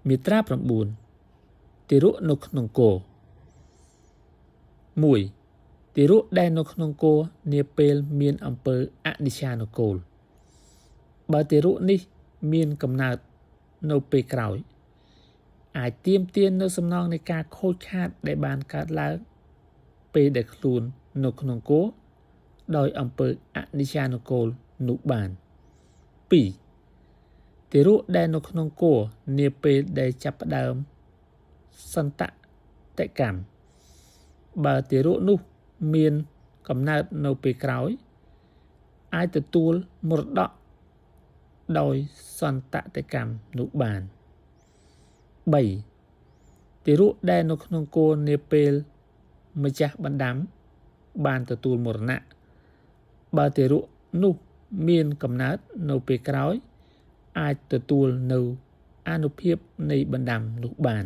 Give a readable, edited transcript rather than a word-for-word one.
មាត្រា 9 ទារកនៅក្នុងគោ 1. ទារកដែលនៅក្នុងគោនាពេលមានអំពើអនិច្ចានុកូល បើទារកនេះមានកំណើតនៅពេលក្រោយ អាចទាមទារនៅសំណងនៃការខូចខាតដែលបានកើតឡើងពេលដែលខ្លួននៅក្នុងគោដោយអំពើអនិច្ចានុកូលនោះបាន 2. ទារកដែលនៅក្នុងគោនាពេលដែលចាប់ផ្ដើមសន្តតិកម្ម បើទារកនោះមានកំណើតនៅពេលក្រោយ អាចទទួលមរតកដោយសន្តតិកម្មនោះបាន 3. ទារកដែលនៅក្នុងគោនាពេលម្ចាស់បណ្ដាំបានទទួលមរណៈ បើទារកនោះមានកំណើតនៅពេលក្រោយ អាចទទួលនៅអានុភាពនៃបណ្ដាំនោះបាន